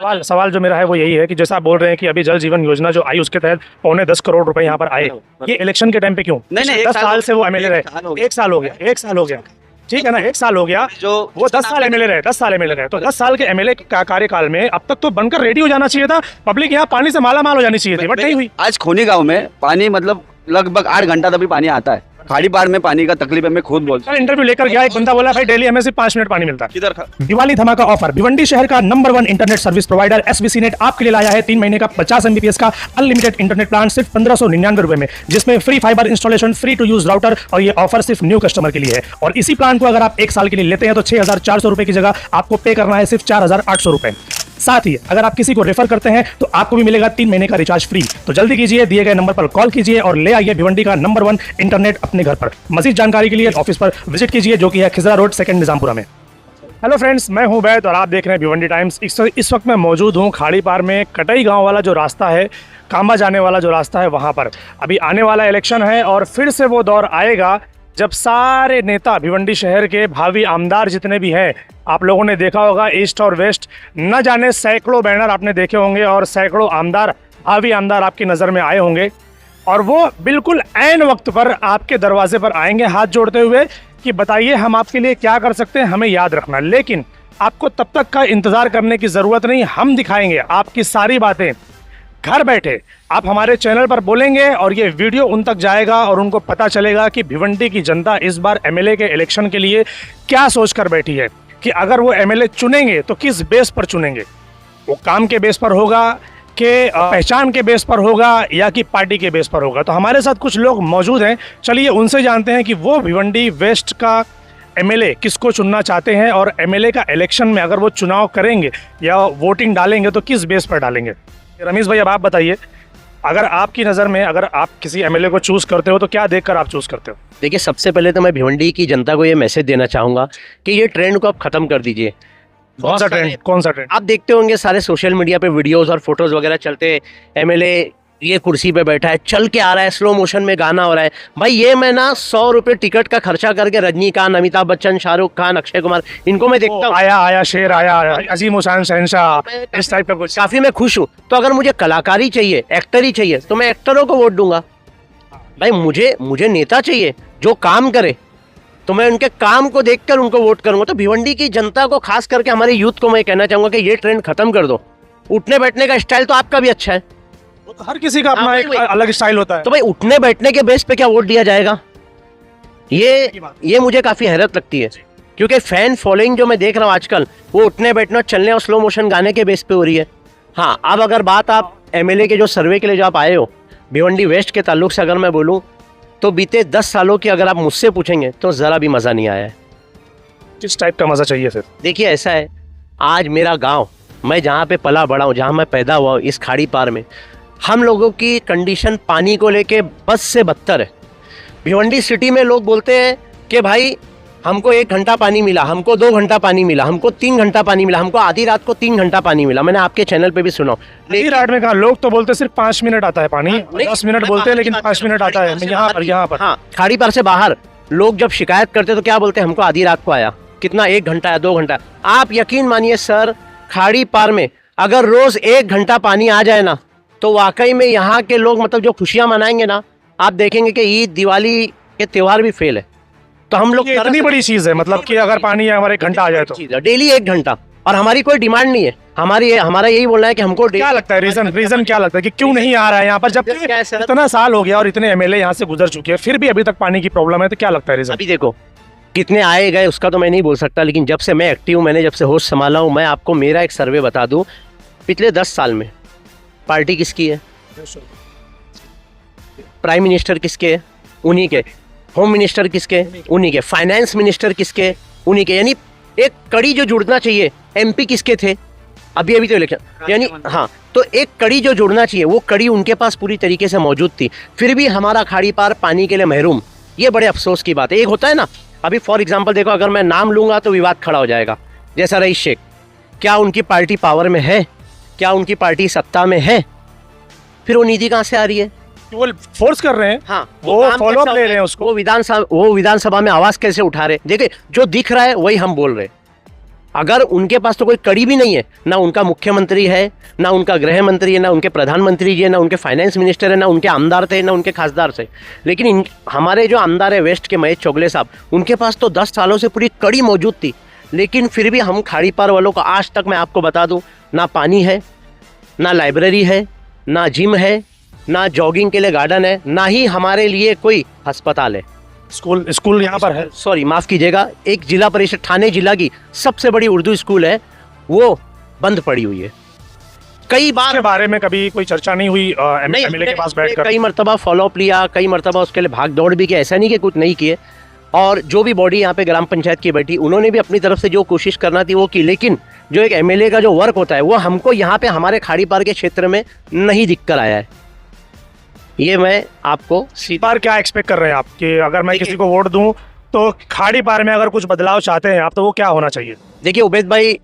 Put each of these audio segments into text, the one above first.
सवाल जो मेरा है वो यही है कि जैसा आप बोल रहे हैं कि अभी जल जीवन योजना जो आई उसके तहत 10.25 करोड़ रुपए यहाँ पर आए, ये इलेक्शन के टाइम पे क्यों? नहीं, 10 साल से वो एमएलए रहे, 1 साल हो गया, 1 साल हो गया, ठीक है ना, 1 साल हो गया जो वो 10 साल एमएलए रहे, 10 साल एमएलए रहे, तो 10 साल के एमएलए का कार्यकाल में अब तक तो बनकर रेडी हो जाना चाहिए था, पब्लिक यहाँ पानी से माला माल हो जानी चाहिए थी, बट नहीं हुई। आज खोनी गांव में पानी मतलब लगभग 8 घंटा तभी पानी आता है। खाड़ी पार में पानी का तकलीफ है, मैं खुद बोलता कल इंटरव्यू लेकर गया, एक बंदा बोला भाई डेली हमें सिर्फ 5 मिनट पानी मिलता है। किधर दिवाली धमाका ऑफर, भिवंडी शहर का number 1 internet service provider SBC net आपके लिए लाया है 3 महीने का 50 MBPS का अनलिमिटेड इंटरनेट प्लान सिर्फ 1599 रुपए में, जिसमें free fibre installation, free to use router, और ये ऑफर सिर्फ न्यू कस्टमर के लिए है। और इसी प्लान को अगर आप 1 साल के लिए लेते हैं तो 6400 रुपए की जगह आपको पे करना है सिर्फ 4800 रुपए। साथ ही अगर आप किसी को रेफर करते हैं तो आपको भी मिलेगा 3 महीने का रिचार्ज फ्री। तो जल्दी कीजिए, दिए गए नंबर पर कॉल कीजिए और ले आइए भिवंडी का नंबर 1 इंटरनेट अपने घर पर। मजीद जानकारी के लिए ऑफिस पर विजिट कीजिए जो कि है खिजरा रोड 2 निजामपुरा में। हेलो फ्रेंड्स, मैं हूं बैत और आप देख रहे हैं भिवंडी टाइम्स। इस वक्त मैं मौजूद हूं खाड़ी पार में, कटई गांव वाला जो रास्ता है, कांबा जाने वाला जो रास्ता है वहां पर। अभी आने वाला इलेक्शन है और फिर से वो दौर आएगा जब सारे नेता भिवंडी शहर के भावी आमदार जितने भी हैं, आप लोगों ने देखा होगा ईस्ट और वेस्ट, न जाने सैकड़ों बैनर आपने देखे होंगे और सैकड़ों आमदार, भावी आमदार आपकी नज़र में आए होंगे, और वो बिल्कुल ऐन वक्त पर आपके दरवाजे पर आएंगे हाथ जोड़ते हुए कि बताइए हम आपके लिए क्या कर सकते हैं, हमें याद रखना। लेकिन आपको तब तक का इंतज़ार करने की ज़रूरत नहीं, हम दिखाएंगे आपकी सारी बातें घर बैठे। आप हमारे चैनल पर बोलेंगे और ये वीडियो उन तक जाएगा और उनको पता चलेगा कि भिवंडी की जनता इस बार एमएलए के इलेक्शन के लिए क्या सोच कर बैठी है, कि अगर वो एमएलए चुनेंगे तो किस बेस पर चुनेंगे, वो काम के बेस पर होगा कि पहचान के बेस पर होगा या कि पार्टी के बेस पर होगा। तो हमारे साथ कुछ लोग मौजूद हैं, चलिए उनसे जानते हैं कि वो भिवंडी वेस्ट का एमएलए किसको चुनना चाहते हैं और एमएलए का इलेक्शन में अगर वो चुनाव करेंगे या वोटिंग डालेंगे तो किस बेस पर डालेंगे। रमेश भाई, अब आप बताइए, अगर आपकी नज़र में अगर आप किसी एमएलए को चूज़ करते हो तो क्या देखकर आप चूज़ करते हो? देखिए, सबसे पहले तो मैं भिवंडी की जनता को ये मैसेज देना चाहूँगा कि ये ट्रेंड को आप ख़त्म कर दीजिए। कौन सा ट्रेंड? कौन सा ट्रेंड? आप देखते होंगे सारे सोशल मीडिया पे वीडियोस और फोटोज़ वगैरह चलते हैं, एमएलए ये कुर्सी पे बैठा है, चल के आ रहा है, स्लो मोशन में गाना हो रहा है। भाई ये मैं ना 100 रुपये टिकट का खर्चा करके रजनीकांत, अमिताभ बच्चन, शाहरुख खान, अक्षय कुमार, इनको मैं देखता हूँ। आया शेर आया, अजीम हुसैन शहनशाह, इस टाइप का कुछ। काफ़ी मैं खुश हूँ। तो अगर मुझे कलाकारी चाहिए, एक्टर ही चाहिए, तो मैं एक्टरों को वोट दूंगा। भाई मुझे नेता चाहिए जो काम करे, तो मैं उनके काम को देखकर उनको वोट करूंगा। तो भिवंडी की जनता को, खास करके हमारे यूथ को मैं कहना चाहूँगा कि ये ट्रेंड खत्म कर दो। उठने बैठने का स्टाइल तो आपका भी अच्छा है, तो हर किसी का अपना एक अलग स्टाइल होता है। तो भाई उठने बैठने के बेस पे क्या वोट दिया जाएगा? ये मुझे काफ़ी हैरत लगती है, क्योंकि फैन फॉलोइंग जो मैं देख रहा हूँ आजकल, वो उठने बैठने, चलने और स्लो मोशन गाने के बेस पे हो रही है। हाँ, अब अगर बात आप एमएलए के जो सर्वे के लिए जो आप आए हो, भिवंडी वेस्ट के ताल्लुक से अगर मैं बोलूँ तो बीते 10 सालों की अगर आप मुझसे पूछेंगे तो ज़रा भी मज़ा नहीं आया है। किस टाइप का मज़ा चाहिए फिर? देखिए, ऐसा है, आज मेरा गांव, मैं जहाँ पे पला बड़ा हूँ, जहाँ मैं पैदा हुआ हूँ, इस खाड़ी पार में हम लोगों की कंडीशन पानी को लेके बस से बदतर है। भिवंडी सिटी में लोग बोलते हैं कि भाई हमको 1 घंटा पानी मिला, हमको 2 घंटा पानी मिला, हमको 3 घंटा पानी मिला, हमको आधी रात को 3 घंटा पानी मिला। मैंने आपके चैनल पे भी सुना। आधी रात में कहा, लोग तो बोलते सिर्फ 5 मिनट आता है पानी, 10 मिनट बोलते हैं लेकिन 5 मिनट आता है यहाँ पर। हाँ, खाड़ी पार से बाहर लोग जब शिकायत करते तो क्या बोलते हैं, हमको आधी रात को आया, कितना 1 घंटा या 2 घंटा। आप यकीन मानिए सर, खाड़ी पार में अगर रोज 1 घंटा पानी आ जाए ना, तो वाकई में यहाँ के लोग मतलब जो खुशियाँ मनाएंगे ना, आप देखेंगे कि ईद, दिवाली के त्यौहार भी फेल है। तो हम लोग, इतनी बड़ी चीज़ है मतलब कि अगर पानी हमारे 1 घंटा आ जाए तो डेली 1 घंटा, और हमारी कोई डिमांड नहीं है। हमारा यही बोलना है कि हमको क्या लगता है रीजन क्या लगता है कि क्यों नहीं आ रहा है यहाँ पर, जब इतना साल हो गया और इतने एमएलए यहाँ से गुजर चुके हैं, फिर भी अभी तक पानी की प्रॉब्लम है, तो क्या लगता है रीजन? अभी देखो, कितने आए गए उसका तो मैं नहीं बोल सकता, लेकिन जब से मैं एक्टिव हूँ, मैंने जब से होश संभाला हूँ, मैं आपको मेरा एक सर्वे बता दूँ, पिछले 10 साल में पार्टी किसकी है, प्राइम मिनिस्टर किसके, उन्हीं के, होम मिनिस्टर किसके, उन्हीं के, फाइनेंस मिनिस्टर किसके, उन्हीं के। यानी एक कड़ी जो जुड़ना चाहिए, एमपी किसके थे, अभी तो इलेक्शन, यानी हाँ, तो एक कड़ी जो जुड़ना चाहिए वो कड़ी उनके पास पूरी तरीके से मौजूद थी, फिर भी हमारा खाड़ी पार पानी के लिए महरूम। ये बड़े अफसोस की बात है। एक होता है ना, अभी फॉर एग्जाम्पल देखो, अगर मैं नाम लूंगा तो विवाद खड़ा हो जाएगा, जैसा रईस शेख, क्या उनकी पार्टी पावर में है, क्या उनकी पार्टी सत्ता में है, फिर वो नीति कहाँ से आ रही है? वो फोर्स कर रहे हैं, हाँ, वो फॉलो अप ले रहे हैं उसको, वो विधानसभा में आवाज कैसे उठा रहे। देखिए, जो दिख रहा है वही हम बोल रहे हैं। अगर उनके पास तो कोई कड़ी भी नहीं है, ना उनका मुख्यमंत्री है, ना उनका गृह मंत्री है, ना उनके प्रधानमंत्री जी है, ना उनके फाइनेंस मिनिस्टर है, ना उनके आमदार थे, ना उनके खासदार थे, लेकिन हमारे जो आमदार है वेस्ट के महेश चौगले साहब, उनके पास तो 10 सालों से पूरी कड़ी मौजूद थी, लेकिन फिर भी हम खाड़ी पार वालों को आज तक मैं आपको बता दूं, ना पानी है, ना लाइब्रेरी है, ना जिम है, ना जॉगिंग के लिए गार्डन है, ना ही हमारे लिए कोई अस्पताल है। स्कूल यहाँ पर है। सॉरी माफ कीजिएगा, एक जिला परिषद ठाणे जिला की सबसे बड़ी उर्दू स्कूल है, वो बंद पड़ी हुई है। कई बार के बारे में कभी कोई चर्चा नहीं हुई एमएलए के पास बैठकर? कई मरतबा फॉलोअप लिया, कई मरतबा उसके लिए भाग दौड़ भी किया, ऐसा नहीं कि कुछ नहीं किए। और जो भी बॉडी यहाँ पे ग्राम पंचायत की बैठी, उन्होंने भी अपनी तरफ से जो कोशिश करना थी वो की, लेकिन जो एक एमएलए का जो वर्क होता है वो हमको यहाँ पे हमारे खाड़ी पार के क्षेत्र में नहीं दिख कर आया है। ये मैं आपको इस बार क्या एक्सपेक्ट कर रहे हैं आप कि अगर मैं किसी को वोट दूं तो खाड़ी पार में अगर कुछ बदलाव चाहते हैं आप, तो वो क्या होना चाहिए? देखिए उबैद भाई,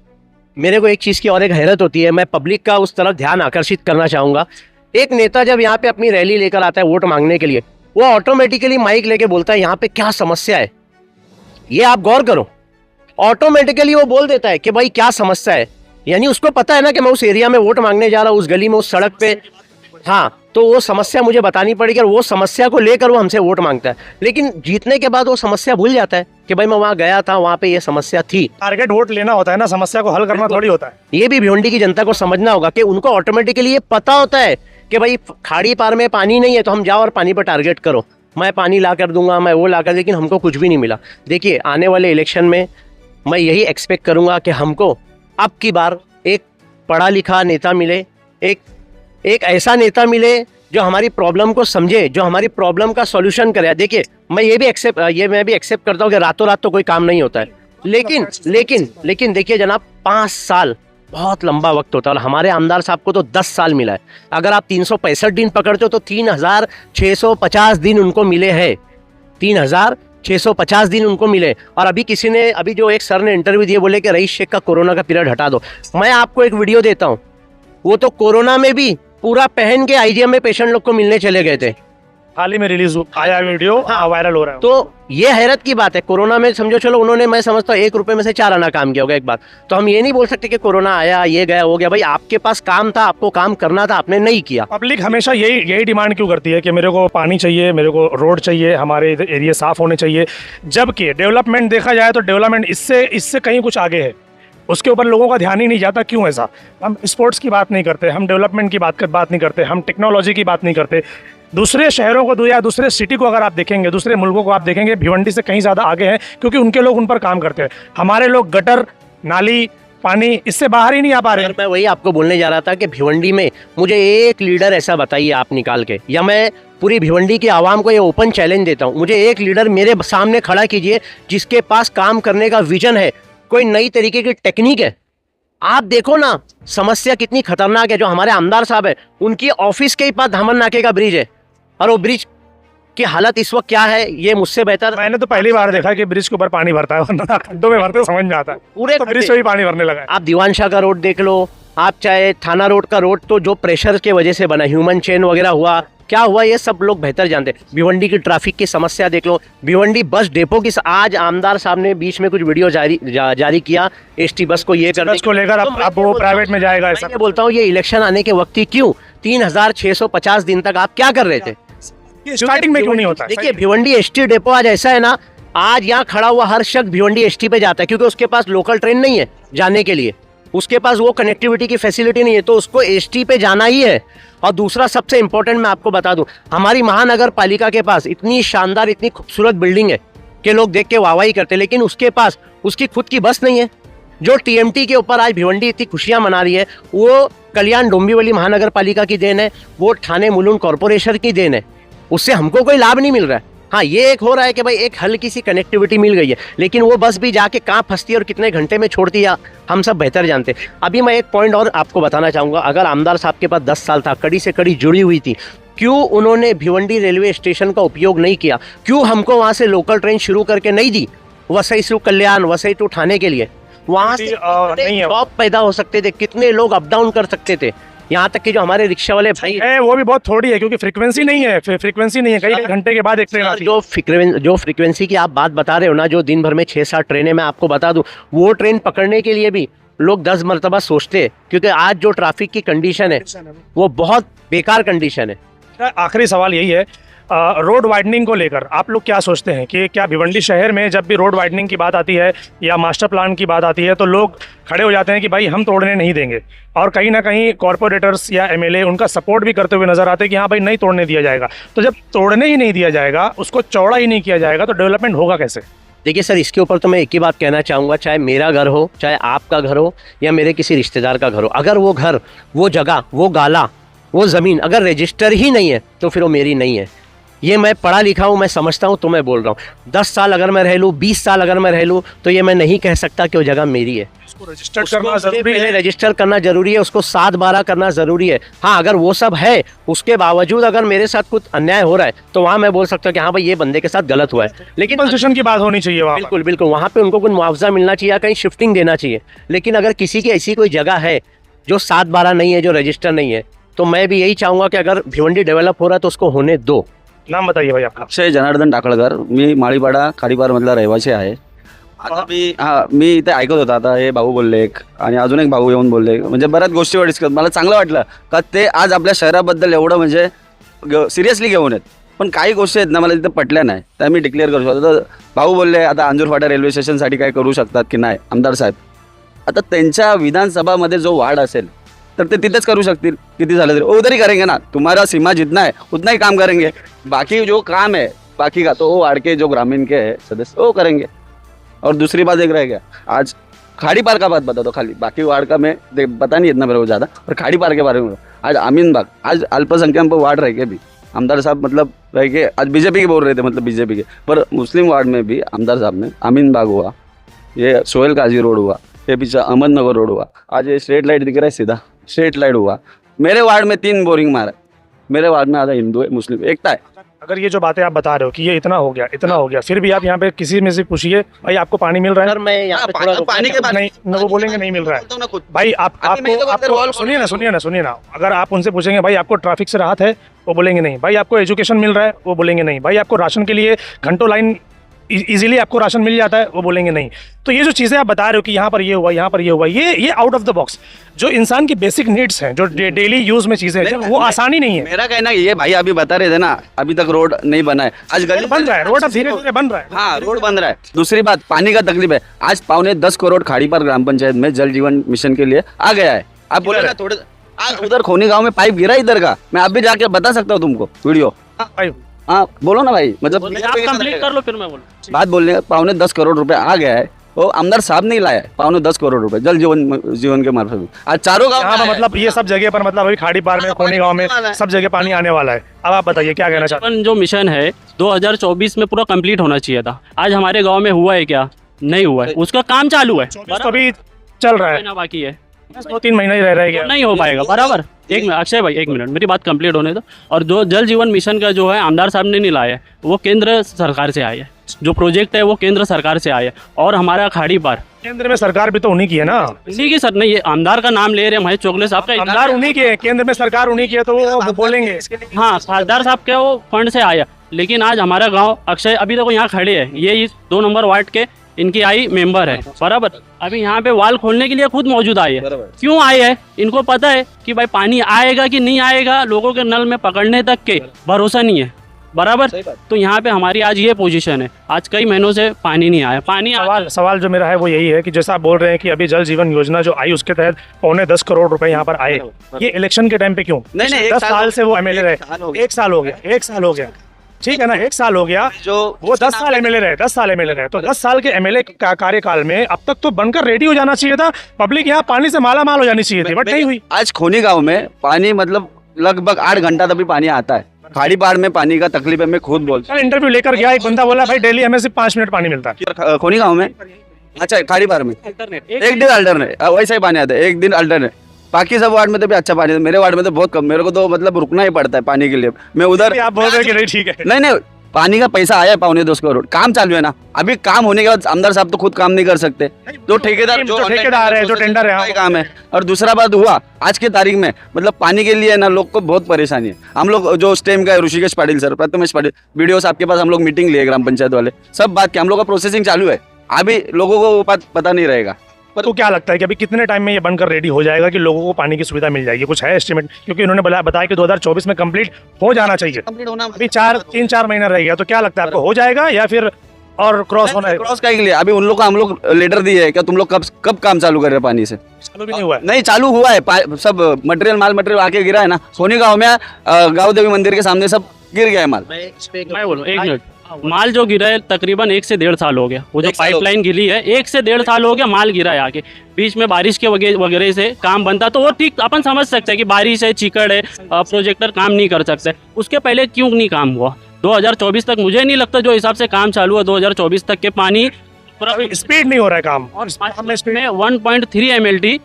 मेरे को एक चीज़ की और एक हैरत होती है, मैं पब्लिक का उस तरफ ध्यान आकर्षित करना चाहूँगा। एक नेता जब यहाँ पे अपनी रैली लेकर आता है वोट मांगने के लिए, वो ऑटोमेटिकली माइक लेके बोलता है यहाँ पे क्या समस्या है, ये आप गौर करो। ऑटोमेटिकली वो बोल देता है कि भाई क्या समस्या है, यानी उसको पता है ना कि मैं उस एरिया में वोट मांगने जा रहा हूँ, उस गली में, उस सड़क पे, हाँ, तो वो समस्या मुझे बतानी पड़ेगी और वो समस्या को लेकर वो हमसे वोट मांगता है। लेकिन जीतने के बाद वो समस्या भूल जाता है कि भाई मैं वहाँ गया था, वहाँ पे ये समस्या थी। टारगेट वोट लेना होता है ना, समस्या को हल करना थोड़ी होता है। ये भी भिवंडी की जनता को समझना होगा कि उनको ऑटोमेटिकली ये पता होता है कि भाई खाड़ी पार में पानी नहीं है तो हम जाओ और पानी पर टारगेट करो, मैं पानी ला कर दूंगा, मैं वो ला कर, लेकिन हमको कुछ भी नहीं मिला। देखिए आने वाले इलेक्शन में मैं यही एक्सपेक्ट करूंगा कि हमको अब की बार एक पढ़ा लिखा नेता मिले, एक ऐसा नेता मिले जो हमारी प्रॉब्लम को समझे, जो हमारी प्रॉब्लम का सॉल्यूशन करे। देखिए मैं भी एक्सेप्ट करता हूँ कि रातों रात तो कोई काम नहीं होता है, लेकिन देखिए जनाब, 5 साल बहुत लंबा वक्त होता है और हमारे आमदार साहब को तो 10 साल मिला है। अगर आप 365 दिन पकड़ते हो तो 3650 दिन उनको मिले हैं, 3650 दिन उनको मिले। और अभी जो एक सर ने इंटरव्यू दिए, बोले कि रईस शेख का कोरोना का पीरियड हटा दो। मैं आपको एक वीडियो देता हूँ, वो तो कोरोना में भी पूरा पहन के आईजीएम में पेशेंट लोग को मिलने चले गए थे। हाल ही में रिलीज आया वीडियो, वायरल हो रहा है। तो ये हैरत की बात है, कोरोना में समझो चलो उन्होंने, मैं समझता हूँ 1 रुपए में से 4 आना काम किया होगा एक बार। तो हम ये नहीं बोल सकते कि कोरोना आया, ये गया, हो गया। भाई आपके पास काम था, आपको काम करना था, आपने नहीं किया। पब्लिक हमेशा यही डिमांड क्यों करती है कि मेरे को पानी चाहिए, मेरे को रोड चाहिए, हमारे एरिया साफ होने चाहिए, जबकि डेवलपमेंट देखा जाए तो डेवलपमेंट इससे कहीं कुछ आगे है, उसके ऊपर लोगों का ध्यान ही नहीं जाता। क्यों ऐसा? हम स्पोर्ट्स की बात नहीं करते, हम डेवलपमेंट की बात नहीं करते, हम टेक्नोलॉजी की बात नहीं करते। दूसरे शहरों को या दूसरे सिटी को अगर आप देखेंगे, दूसरे मुल्कों को आप देखेंगे, भिवंडी से कहीं ज़्यादा आगे हैं, क्योंकि उनके लोग उन पर काम करते हैं। हमारे लोग गटर, नाली, पानी, इससे बाहर ही नहीं आ पा रहे हैं। मैं वही आपको बोलने जा रहा था कि भिवंडी में मुझे एक लीडर ऐसा बताइए आप निकाल के, या मैं पूरी भिवंडी की आवाम को ये ओपन चैलेंज देता हूँ, मुझे एक लीडर मेरे सामने खड़ा कीजिए जिसके पास काम करने का विजन है, कोई नई तरीके की टेक्निक है। आप देखो ना समस्या कितनी खतरनाक है। जो हमारे आमदार साहब है, उनकी ऑफिस के ही पास धामन नाके का ब्रिज है, और वो ब्रिज की हालत इस वक्त क्या है ये मुझसे बेहतर। मैंने तो पहली बार देखा कि ब्रिज के ऊपर पानी भरता है, वरना खड्डों में भरते समझ में आता है, पूरे तो ब्रिज से भी पानी भरने लगा है। आप दीवानशाह का रोड देख लो, आप चाहे थाना रोड का रोड, तो जो प्रेशर के वजह से बना, ह्यूमन चेन वगैरह हुआ, क्या हुआ ये सब लोग बेहतर जानते हैं। भिवंडी की ट्रैफिक की समस्या देख लो, भिवंडी बस डेपो की, आज आमदार साहब ने बीच में कुछ वीडियो जारी किया एसटी बस को, ये बस को लेकर अब वो प्राइवेट में जाएगा। ऐसा मैं बोलता हूँ ये इलेक्शन आने के वक्त ही क्यों 3650 दिन तक आप क्या कर रहे थे? स्टार्टिंग में क्यों नहीं होता? देखिए भिवंडी एसटी डेपो आज ऐसा है ना, आज यहाँ खड़ा हुआ हर शख्स भिवंडी एसटी पे जाता है, क्योंकि उसके पास लोकल ट्रेन नहीं है जाने के लिए, उसके पास वो कनेक्टिविटी की फैसिलिटी नहीं है, तो उसको एसटी पे जाना ही है। और दूसरा सबसे इंपॉर्टेंट मैं आपको बता दूं, हमारी महानगर पालिका के पास इतनी शानदार, इतनी खूबसूरत बिल्डिंग है कि लोग देख के वाहवाही करते, लेकिन उसके पास उसकी खुद की बस नहीं है। जो टीएमटी के ऊपर आज भिवंडी इतनी खुशियां मना रही है, वो कल्याण डोंबिवली महानगर पालिका की देन है, वो ठाणे मुलुंड कॉर्पोरेशन की देन है, उससे हमको कोई लाभ नहीं मिल रहा है। हाँ, ये एक हो रहा है कि भाई एक हल्की सी कनेक्टिविटी मिल गई है, लेकिन वो बस भी जाके कहाँ फंसती है और कितने घंटे में छोड़ती है हम सब बेहतर जानते हैं। अभी मैं एक पॉइंट और आपको बताना चाहूँगा, अगर आमदार साहब के पास 10 साल था, कड़ी से कड़ी जुड़ी हुई थी, क्यों उन्होंने भिवंडी रेलवे स्टेशन का उपयोग नहीं किया? क्यों हमको वहाँ से लोकल ट्रेन शुरू करके नहीं दी, वसई टू कल्याण, वसई टू ठाणे के लिए? वहाँ से जॉब पैदा हो सकते थे, कितने लोग अप डाउन कर सकते थे। यहाँ तक कि जो हमारे रिक्शा वाले भाई है वो भी बहुत थोड़ी है, क्योंकि फ्रीक्वेंसी नहीं है, फ्रीक्वेंसी नहीं है, कई घंटे के बाद एक ट्रेन आती है। जो फ्रीक्वेंसी की आप बात बता रहे हो ना, जो दिन भर में 6-7 ट्रेनें, मैं आपको बता दूं, वो ट्रेन पकड़ने के लिए भी लोग 10 मरतबा सोचते हैं, क्योंकि आज जो ट्रैफिक की कंडीशन है वो बहुत बेकार कंडीशन है। आखिरी सवाल यही है, रोड वाइडनिंग को लेकर आप लोग क्या सोचते हैं कि क्या भिवंडी शहर में जब भी रोड वाइडनिंग की बात आती है या मास्टर प्लान की बात आती है तो लोग खड़े हो जाते हैं कि भाई हम तोड़ने नहीं देंगे, और कहीं ना कहीं कॉरपोरेटर्स या एमएलए उनका सपोर्ट भी करते हुए नजर आते हैं कि हाँ भाई नहीं तोड़ने दिया जाएगा। तो जब तोड़ने ही नहीं दिया जाएगा, उसको चौड़ा ही नहीं किया जाएगा, तो डेवलपमेंट होगा कैसे? देखिए सर, इसके ऊपर तो मैं एक ही बात कहना चाहूँगा, चाहे मेरा घर हो, चाहे आपका घर हो, या मेरे किसी रिश्तेदार का घर हो, अगर वो घर, वो जगह, वो गाला, वो ज़मीन अगर रजिस्टर ही नहीं है तो फिर वो मेरी नहीं है। ये मैं पढ़ा लिखा हूँ, मैं समझता हूँ, तो मैं बोल रहा हूँ। 10 साल अगर मैं रह लूँ, 20 साल अगर मैं रह लूँ, तो ये मैं नहीं कह सकता कि वो जगह मेरी है। उसको रजिस्टर करना जरूरी है, रजिस्टर करना जरूरी है, उसको 7/12 करना जरूरी है। हाँ, अगर वो सब है, उसके बावजूद अगर मेरे साथ कुछ अन्याय हो रहा है तो वहाँ मैं बोल सकता हूँ कि हाँ भाई ये बंदे के साथ गलत हुआ है। लेकिन कंपनसेशन की बात होनी चाहिए वहाँ पर। बिल्कुल बिल्कुल, वहाँ पे उनको कुछ मुआवजा मिलना चाहिए, कहीं शिफ्टिंग देना चाहिए। लेकिन अगर किसी की ऐसी कोई जगह है जो 7/12 नहीं है, जो रजिस्टर नहीं है, तो मैं भी यही चाहूँगा कि अगर भिवंडी डेव्हलप हो रहा है तो उसको होने दो। नाम बताइए भाई आपका? अक्षय जनार्दन टाकळकर, मी माळीपाडा खाडीपार मधला रहिवासी आहे। आता मी इथे ऐकत होता, आता हे भाऊ बोलले एक आणि अजून एक भाऊ येऊन बोलले, म्हणजे बऱ्याच गोष्टीवर डिस्कस, मला चांगलं वाटलं का ते आज आपल्या शहराबद्दल एवढं म्हणजे सिरियसली घेऊन आहेत। पण काही गोष्टी आहेत ना मला तिथे पटल्या नाही, त्या मी डिक्लेअर करू शकतो। तर भाऊ बोलले आता अंजूरफाटा रेल्वे स्टेशनसाठी काय करू शकतात की नाही आमदार साहेब, आता त्यांच्या विधानसभामध्ये जो वार्ड असेल तर ते तिथेच करू शकतील, किती झालं तरी उधर ही करेंगे ना, तुम्हारा सीमा जितना है उतना ही काम करेंगे, बाकी जो काम है बाकी का तो वो वार्ड के जो ग्रामीण के है सदस्य वो करेंगे। और दूसरी बात एक रह गया, आज खाड़ी पार का बात बता दो खाली, बाकी वार्ड का मैं पता नहीं इतना मेरे को ज़्यादा, और खाड़ी पार के बारे में आज अमीन बाग, आज अल्पसंख्यक वार्ड रह के भी आमदार साहब मतलब रह के आज बीजेपी के बोल रहे थे, मतलब बीजेपी के, पर मुस्लिम वार्ड में भी आमदार साहब ने अमीन बाग हुआ, ये सोहेल काजी रोड हुआ, ये पीछे अहमदनगर रोड हुआ, आज ये स्ट्रेट लाइट दिख रहा है सीधा स्ट्रेट लाइट हुआ। मेरे वार्ड में 3 बोरिंग मारा, मेरे वार्ड में आधा हिंदू है मुस्लिम एकता है। अगर ये जो बातें आप बता रहे हो कि ये इतना हो गया इतना हो गया, फिर भी आप यहाँ पे किसी में से पूछिए भाई आपको पानी मिल रहा है? सर मैं यहाँ पे थोड़ा पानी के बारे नहीं, वो बोलेंगे नहीं मिल रहा है। भाई आपको सुनिए ना, अगर आप उनसे पूछेंगे भाई आपको ट्रैफिक से राहत है, वो बोलेंगे नहीं। भाई आपको एजुकेशन मिल रहा है, वो बोलेंगे नहीं। भाई आपको राशन के लिए घंटों लाइन इजीली आपको राशन मिल जाता है, वो बोलेंगे नहीं। तो ये जो चीज़ें आप बता रहे हो कि यहाँ पर ये हुआ, यहाँ पर ये हुआ, ये आउट ऑफ द बॉक्स जो इंसान की बेसिक नीड्स हैं, जो डेली यूज में चीज़ें हैं, वो आसानी नहीं है। मेरा कहना ये भाई अभी बता रहे थे ना, अभी तक रोड नहीं बना है, आज गली बन रहा है, रोड अब धीरे धीरे बन रहा है। हाँ रोड बन रहा है। दूसरी बात पानी का तकलीफ है, आज 9.25 करोड़ खाड़ीपार ग्राम पंचायत में जल जीवन मिशन के लिए आ गया है। आप बोले ना थोड़े आज उधर खोनी गांव में पाइप गिरा इधर का, मैं अभी जाके बता सकता हूँ तुमको वीडियो। भाई हाँ बोलो ना भाई, मतलब आप कंप्लीट कर लो फिर मैं बोलूँ। बात बोलने 9.25 करोड़ रुपए आ गया है, वो आमदार साहब नहीं लाया है। 9.25 करोड़ रुपए जल जीवन के मार्फत में आज चारों गाँव यहाँ पर मतलब ये सब जगह पर मतलब अभी खाड़ी पार में, खोनी गांव में सब जगह पानी आने वाला है। अब आप बताइए क्या कहना चाहते हैं? अपन जो मिशन है 2024 में पूरा कंप्लीट होना चाहिए था, आज हमारे गांव में हुआ है क्या? नहीं हुआ है, उसका काम चालू है, तो अभी चल रहा है, महीना बाकी है, 2-3 महीने ही रह गया। नहीं हो पाएगा बराबर। एक मिनट अक्षय भाई, एक मिनट मेरी बात कंप्लीट होने दो। और जो जल जीवन मिशन का जो है आमदार साहब ने नहीं लाया है, वो केंद्र सरकार से आया है, जो प्रोजेक्ट है वो केंद्र सरकार से आया है। और हमारा खाड़ी पार केंद्र में सरकार भी तो उन्हीं की है ना। इसी की सर नहीं, ये आमदार का नाम ले रहे हैं महेश चोगले साहब का, आमदार उन्हीं के है, केंद्र में सरकार उन्हीं की है, तो वो बोलेंगे। हाँ खासदार साहब के वो फंड से आया। लेकिन आज हमारा गांव अक्षय अभी तक यहाँ खड़े है, ये इस 2 नंबर वार्ड के इनकी आई मेंबर है बराबर। अभी यहाँ पे वाल खोलने के लिए खुद मौजूद आए है। क्यों आए हैं? इनको पता है कि भाई पानी आएगा कि नहीं आएगा, लोगों के नल में पकड़ने तक के भरोसा नहीं है बराबर। तो यहाँ पे हमारी आज ये पोजीशन है, आज कई महीनों से पानी नहीं आया। पानी सवाल जो मेरा है वो यही है कि जैसा आप बोल रहे हैं कि अभी जल जीवन योजना जो आई उसके तहत 9.25 करोड़ रुपए यहाँ पर आए, ये इलेक्शन के टाइम पे क्यों? नहीं 10 साल से वो एमएलए रहे, 1 साल हो गया, 1 साल हो गया, ठीक है ना, 1 साल हो गया, जो वो 10 साल एमएलए रहे, 10 साल एमएलए रहे, तो 10 साल के एमएलए का कार्यकाल में अब तक तो बनकर रेडी हो जाना चाहिए था, पब्लिक यहाँ पानी से माला माल हो जानी चाहिए थी, बट नहीं हुई। आज खोनी गांव में पानी मतलब लगभग 8 घंटा तभी पानी आता है। खाड़ी पार में पानी का तकलीफ है, मैं खुद बोलता इंटरव्यू लेकर गया, एक बंदा बोला भाई डेली हमें सिर्फ 5 मिनट पानी मिलता है। हूँ खोनी गांव में। अच्छा खाड़ी पार में एक दिन अल्टरनेट वैसा ही पानी आता है, एक दिन अल्टरनेट। बाकी सब वार्ड में तो भी अच्छा पानी है, मेरे वार्ड में तो बहुत कम, मेरे को तो मतलब रुकना ही पड़ता है पानी के लिए। मैं उधर आप बोल रहे हैं कि नहीं ठीक है, नहीं पानी का पैसा आया है 2.25 करोड़, काम चालू है ना, अभी काम होने के बाद आमदार साहब तो खुद काम नहीं कर सकते, तो ठेकेदार जो ठेकेदार है, जो टेंडर है, काम है। और दूसरा बात हुआ आज के तारीख में, मतलब पानी के लिए ना लोग को बहुत परेशानी है। हम लोग जो स्टेम का है, ऋषिकेश पाटिल सर, प्रथमेश पाटिल, वीडियोस आपके पास, हम लोग मीटिंग लिए ग्राम पंचायत वाले, सब बात की, हम लोग का प्रोसेसिंग चालू है, अभी लोगों को वो बात पता नहीं रहेगा। तो क्या लगता है कि अभी कितने टाइम में ये बनकर रेडी हो जाएगा कि लोगों को पानी की सुविधा मिल जाएगी? कुछ है एस्टिमेट? क्योंकि उन्होंने बताया कि 2024 में कंप्लीट हो जाना चाहिए, कंप्लीट होना अभी 3-4 महीना रह गया, तो क्या लगता है आपको, हो जाएगा या फिर और क्रॉस होना है? क्रॉस का के लिए अभी उन लोग का हम लोग लेटर दिए है, क्या तुम लोग कब काम चालू कर रहे हैं पानी से? चालू भी नहीं हुआ है। नहीं चालू हुआ है, सब मटेरियल माल मटेरियल आके गिरा है ना, सोनी गांव में गाँव देवी मंदिर के सामने सब गिर गया है माल। मैं बोलूँ 1 मिनट, माल जो गिरा है तकरीबन 1 से 1.5 साल हो गया, वो जो 1 साल हो पाइपलाइन गिरी है 1 से 1.5 साल हो गया, माल गिरा है आके, बीच में बारिश के वगैरह से काम बनता तो वो ठीक अपन समझ सकते हैं कि बारिश है, चिकड़ है, प्रोजेक्टर काम नहीं कर सकते, उसके पहले क्यों नहीं काम हुआ? 2024 तक मुझे नहीं लगता, जो हिसाब से काम चालू है 2024 तक के पानी पूरा स्पीड नहीं हो रहा है काम, और में 1.3 MLT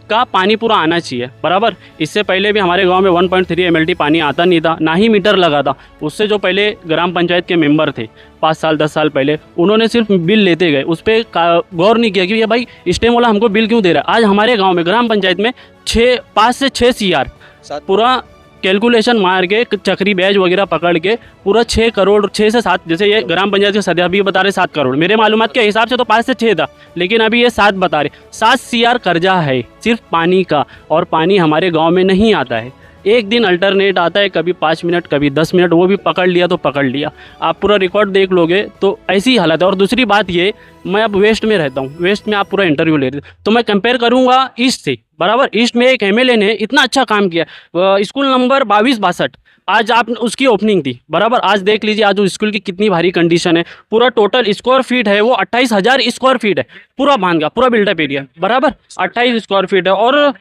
का पानी पूरा आना चाहिए बराबर। इससे पहले भी हमारे गांव में 1.3 MLT पानी आता नहीं था, ना ही मीटर लगा था। उससे जो पहले ग्राम पंचायत के मेंबर थे 5 साल 10 साल पहले, उन्होंने सिर्फ बिल लेते गए, उस पर गौर नहीं किया कि ये भाई स्टेम वाला हमको बिल क्यों दे रहा है। आज हमारे गाँव में ग्राम पंचायत में 5 से 6 CR पूरा कैलकुलेशन मार के चक्री बैज वगैरह पकड़ के पूरा 6 करोड़ 6 से 7, जैसे ये ग्राम पंचायत के सदस्य अभी बता रहे 7 करोड़, मेरे मालूमात के हिसाब से तो 5 से 6 था, लेकिन अभी ये 7 बता रहे। 7 CR कर्जा है सिर्फ पानी का, और पानी हमारे गांव में नहीं आता है। एक दिन अल्टरनेट आता है, कभी 5 मिनट कभी 10 मिनट, वो भी पकड़ लिया तो पकड़ लिया। आप पूरा रिकॉर्ड देख लोगे तो ऐसी हालत है। और दूसरी बात ये, मैं अब वेस्ट में रहता हूँ, वेस्ट में आप पूरा इंटरव्यू ले रहे तो मैं कंपेयर करूँगा ईस्ट से बराबर। ईस्ट में एक MLA ने इतना अच्छा काम किया, स्कूल नंबर 2262, आज आप उसकी ओपनिंग थी बराबर। आज देख लीजिए आज उस स्कूल की कितनी भारी कंडीशन है, पूरा टोटल स्क्वायर फीट है वो 28,000 स्क्वायर फीट है, पूरा बांध का पूरा बिल्डअप एरिया बराबर 28 स्क्वायर फीट है, और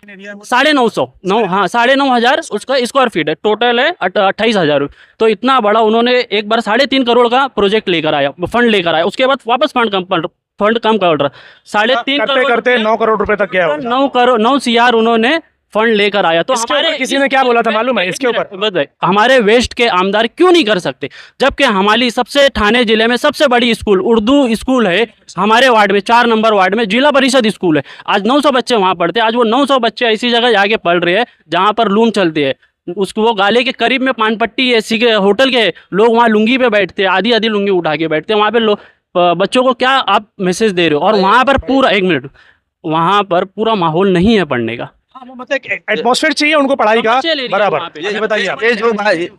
9,500 उसका स्क्वायर फीट है, टोटल है 28,000। तो इतना बड़ा उन्होंने एक बार 3.5 करोड़ का प्रोजेक्ट लेकर आया, फंड लेकर आया, उसके बाद वापस फंड कम कर रहा, 3.5 करोड़ करते 9 करोड़ रुपए तक गया, 9 CR उन्होंने फंड लेकर आया। तो हमारे किसी ने क्या बोला था मालूम है इसके ऊपर? हमारे वेस्ट के आमदार क्यों नहीं कर सकते, जबकि हमारी सबसे ठाणे जिले में सबसे बड़ी स्कूल उर्दू स्कूल है हमारे वार्ड में, 4 नंबर वार्ड में जिला परिषद स्कूल है। आज 900 बच्चे वहाँ पढ़ते हैं, आज वो 900 बच्चे ऐसी जगह जाके पढ़ रहे हैं जहाँ पर लूम चलती है, उसको वो गाले के करीब में पान पट्टी है, सीधे होटल के लोग वहाँ लुंगी पे बैठते हैं, आधी लुंगी उठा के बैठते हैं वहाँ पे। बच्चों को क्या आप मैसेज दे रहे हो? और वहाँ पर पूरा 1 मिनट, वहाँ पर पूरा माहौल नहीं है पढ़ने का, मतलब एटमॉस्फेयर चाहिए उनको पढ़ाई का बराबर। ये बताइए आप,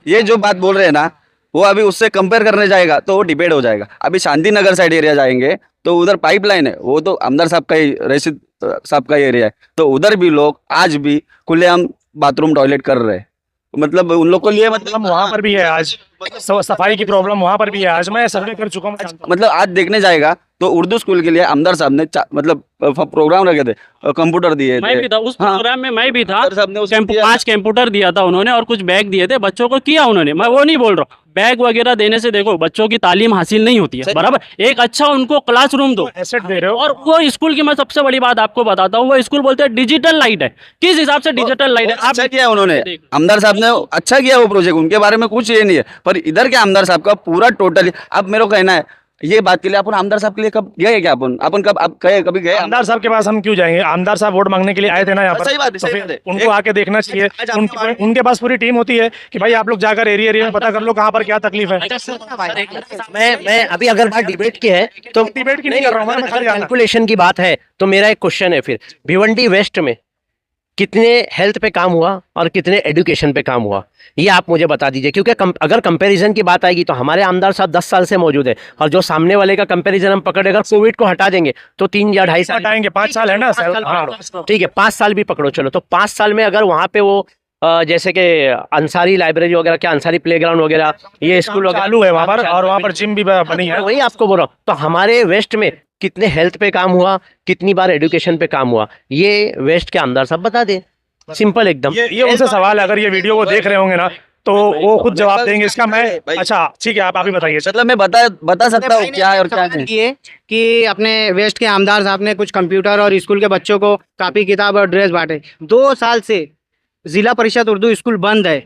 ये जो बात बोल रहे हैं ना, वो अभी उससे कंपेयर करने जाएगा तो वो डिबेट हो जाएगा। अभी शांति नगर साइड एरिया जाएंगे तो उधर पाइपलाइन है, वो तो आमदार साहब का ही, रशीद साहब का ही एरिया है, तो उधर भी लोग आज भी खुलेआम बाथरूम टॉयलेट कर रहे हैं। मतलब उन लोग को लिए मतलब वहाँ पर भी है आज सफाई की प्रॉब्लम, वहाँ पर भी है आज, मैं सर्वे कर चुका हूँ। मतलब आज देखने जाएगा तो उर्दू स्कूल के लिए आमदार साहब ने मतलब प्रोग्राम रखे थे, कंप्यूटर दिए थे। मैं भी था उस प्रोग्राम में, मैं भी था। आमदार साहब ने उसमें 5 कंप्यूटर दिया था उन्होंने और कुछ बैग दिए थे बच्चों को, किया उन्होंने, मैं वो नहीं बोल रहा हूँ। बैग वगैरह देने से देखो बच्चों की तालीम हासिल नहीं होती है बराबर, एक अच्छा उनको क्लासरूम दो, एसेट दे रहे हो। और वो स्कूल की मैं सबसे बड़ी बात आपको बताता हूँ, वो स्कूल बोलते हैं डिजिटल लाइट है। किस हिसाब से डिजिटल लाइट है? अच्छा किया उन्होंने, आमदार साहब ने अच्छा किया वो प्रोजेक्ट, उनके बारे में कुछ ये नहीं है, पर इधर के आमदार साहब का पूरा टोटली। अब मेरे को कहना है ये बात के लिए अपन आमदार साहब के लिए कब गए क्या? अपन कब आप गए, कभी गए आमदार साहब के पास? हम क्यों जाएंगे? आमदार साहब वोट मांगने के लिए आए थे ना यहाँ पर, सही बात है, तो सही फिर बात है। उनको आके देखना चाहिए। उनके पास पूरी टीम होती है कि भाई आप लोग जाकर एरिया में पता कर लो कहाँ पर क्या तकलीफ है। मैं अभी अगर बात डिबेट की है तो डिबेट की नहीं कर रहा हूँ, मैं कैलकुलेशन की बात है तो मेरा एक क्वेश्चन है, फिर भिवंडी वेस्ट में कितने हेल्थ पे काम हुआ और कितने एजुकेशन पे काम हुआ, ये आप मुझे बता दीजिए। क्योंकि अगर कंपैरिजन की बात आएगी तो हमारे आमदार साहब 10 साल से मौजूद है, और जो सामने वाले का कंपैरिजन हम पकड़े, अगर कोविड को हटा देंगे तो 3 या 2.5 साल हटाएंगे, 5 साल है ना, ठीक है 5 साल भी पकड़ो चलो, तो 5 साल में अगर वहाँ पे वो जैसे कि अंसारी लाइब्रेरी वगैरह, क्या अंसारी प्लेग्राउंड वगैरह, ये स्कूल चालू है वहाँ पर, और वहाँ पर जिम भी बनी है। वही आपको बोल रहा हूँ, तो हमारे वेस्ट में कितने हेल्थ पे काम हुआ, कितनी बार एजुकेशन पे काम हुआ, ये वेस्ट के आमदार साहब बता दें, सिंपल एकदम। ये उनसे सवाल है, अगर ये वीडियो को देख रहे होंगे ना तो वो खुद जवाब देंगे इसका। मैं अच्छा ठीक है, आप ही बताइए। मतलब मैं बता सकता हूँ क्या है और क्या नहीं। ये कि अपने वेस्ट के आमदार साहब ने कुछ कंप्यूटर और स्कूल के बच्चों को कॉपी किताब और ड्रेस बांटे। 2 साल से जिला परिषद उर्दू स्कूल बंद है,